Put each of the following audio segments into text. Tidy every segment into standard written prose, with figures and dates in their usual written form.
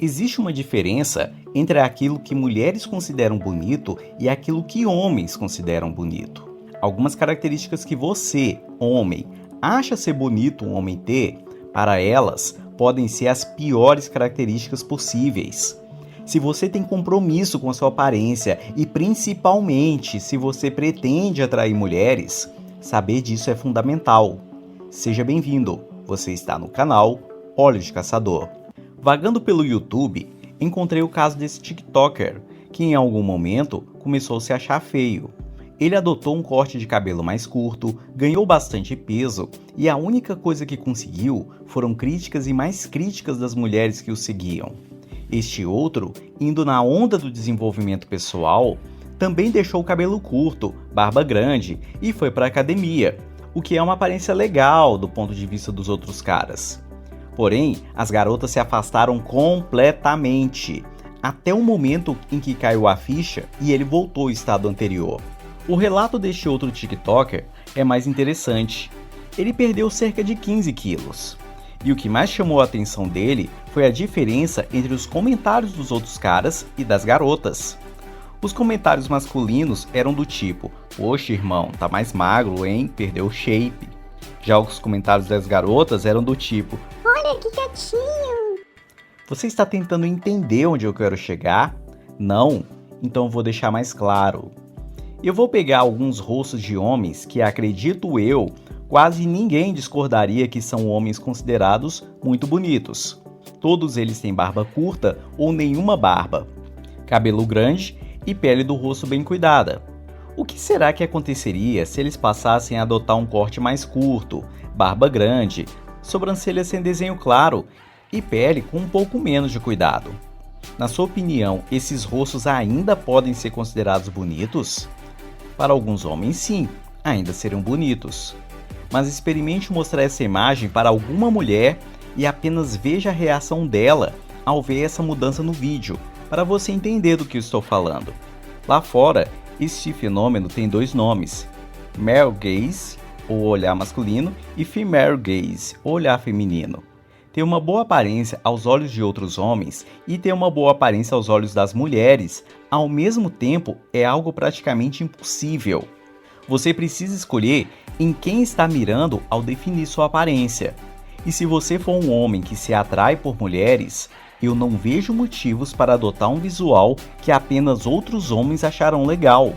Existe uma diferença entre aquilo que mulheres consideram bonito e aquilo que homens consideram bonito. Algumas características que você, homem, acha ser bonito um homem ter, para elas, podem ser as piores características possíveis. Se você tem compromisso com a sua aparência e principalmente se você pretende atrair mulheres, saber disso é fundamental. Seja bem-vindo, você está no canal Olhos de Caçador. Vagando pelo YouTube, encontrei o caso desse TikToker, que em algum momento começou a se achar feio. Ele adotou um corte de cabelo mais curto, ganhou bastante peso e a única coisa que conseguiu foram críticas e mais críticas das mulheres que o seguiam. Este outro, indo na onda do desenvolvimento pessoal, também deixou o cabelo curto, barba grande e foi para a academia, o que é uma aparência legal do ponto de vista dos outros caras. Porém, as garotas se afastaram completamente, até o momento em que caiu a ficha e ele voltou ao estado anterior. O relato deste outro TikToker é mais interessante. Ele perdeu cerca de 15 quilos. E o que mais chamou a atenção dele foi a diferença entre os comentários dos outros caras e das garotas. Os comentários masculinos eram do tipo: "Poxa, irmão, tá mais magro, hein? Perdeu o shape." Já os comentários das garotas eram do tipo: "Olha que gatinho!" Você está tentando entender onde eu quero chegar? Não? Então eu vou deixar mais claro. Eu vou pegar alguns rostos de homens que, acredito eu, quase ninguém discordaria que são homens considerados muito bonitos. Todos eles têm barba curta ou nenhuma barba, cabelo grande e pele do rosto bem cuidada. O que será que aconteceria se eles passassem a adotar um corte mais curto, barba grande, sobrancelha sem desenho claro e pele com um pouco menos de cuidado? Na sua opinião, esses rostos ainda podem ser considerados bonitos? Para alguns homens, sim, ainda seriam bonitos. Mas experimente mostrar essa imagem para alguma mulher e apenas veja a reação dela ao ver essa mudança no vídeo, para você entender do que eu estou falando. Lá fora, este fenômeno tem dois nomes: male gaze, ou olhar masculino, e female gaze, ou olhar feminino. Ter uma boa aparência aos olhos de outros homens e ter uma boa aparência aos olhos das mulheres, ao mesmo tempo, é algo praticamente impossível. Você precisa escolher em quem está mirando ao definir sua aparência. E se você for um homem que se atrai por mulheres, eu não vejo motivos para adotar um visual que apenas outros homens acharão legal.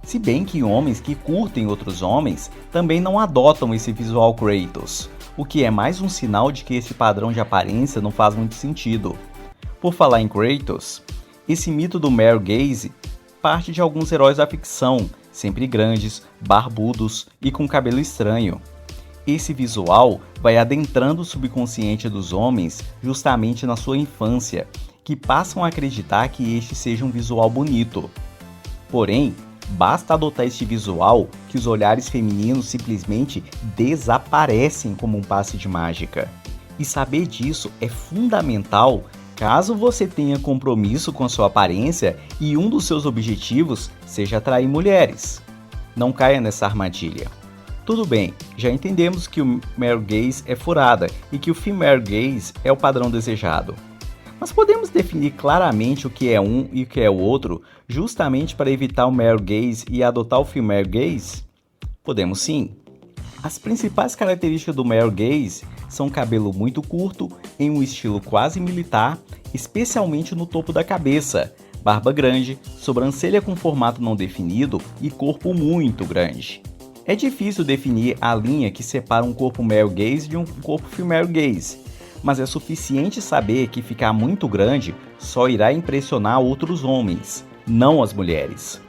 Se bem que homens que curtem outros homens também não adotam esse visual Kratos, o que é mais um sinal de que esse padrão de aparência não faz muito sentido. Por falar em Kratos, esse mito do male gaze parte de alguns heróis da ficção, sempre grandes, barbudos e com cabelo estranho. Esse visual vai adentrando o subconsciente dos homens justamente na sua infância, que passam a acreditar que este seja um visual bonito. Porém, basta adotar este visual que os olhares femininos simplesmente desaparecem como um passe de mágica. E saber disso é fundamental caso você tenha compromisso com a sua aparência e um dos seus objetivos seja atrair mulheres. Não caia nessa armadilha. Tudo bem, já entendemos que o male gaze é furada e que o female gaze é o padrão desejado. Mas podemos definir claramente o que é um e o que é o outro, justamente para evitar o male gaze e adotar o female gaze? Podemos sim. As principais características do male gaze são cabelo muito curto, em um estilo quase militar, especialmente no topo da cabeça, barba grande, sobrancelha com formato não definido e corpo muito grande. É difícil definir a linha que separa um corpo male gaze de um corpo female gaze, mas é suficiente saber que ficar muito grande só irá impressionar outros homens, não as mulheres.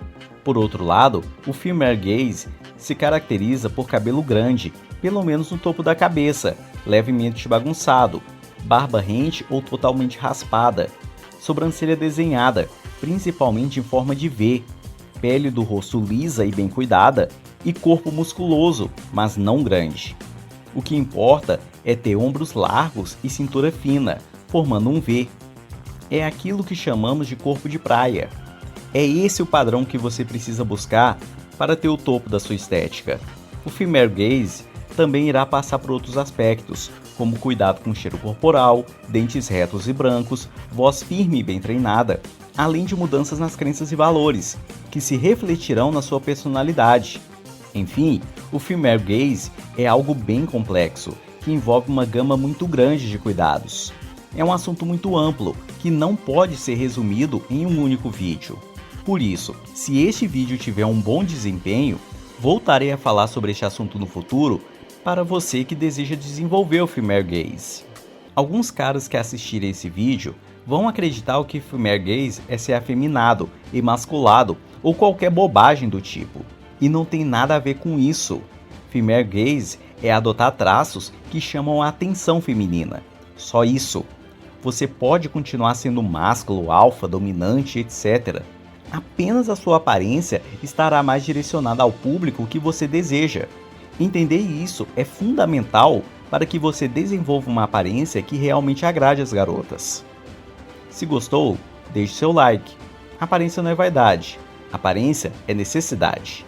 Por outro lado, o female gaze se caracteriza por cabelo grande, pelo menos no topo da cabeça, levemente bagunçado, barba rente ou totalmente raspada, sobrancelha desenhada, principalmente em forma de V, pele do rosto lisa e bem cuidada e corpo musculoso, mas não grande. O que importa é ter ombros largos e cintura fina, formando um V. É aquilo que chamamos de corpo de praia. É esse o padrão que você precisa buscar para ter o topo da sua estética. O female gaze também irá passar por outros aspectos, como cuidado com cheiro corporal, dentes retos e brancos, voz firme e bem treinada, além de mudanças nas crenças e valores, que se refletirão na sua personalidade. Enfim, o female gaze é algo bem complexo, que envolve uma gama muito grande de cuidados. É um assunto muito amplo, que não pode ser resumido em um único vídeo. Por isso, se este vídeo tiver um bom desempenho, voltarei a falar sobre este assunto no futuro para você que deseja desenvolver o female gaze. Alguns caras que assistirem esse vídeo vão acreditar que o female gaze é ser afeminado, emasculado ou qualquer bobagem do tipo. E não tem nada a ver com isso. Female gaze é adotar traços que chamam a atenção feminina. Só isso. Você pode continuar sendo másculo, alfa, dominante, etc. Apenas a sua aparência estará mais direcionada ao público que você deseja. Entender isso é fundamental para que você desenvolva uma aparência que realmente agrade as garotas. Se gostou, deixe seu like. Aparência não é vaidade. Aparência é necessidade.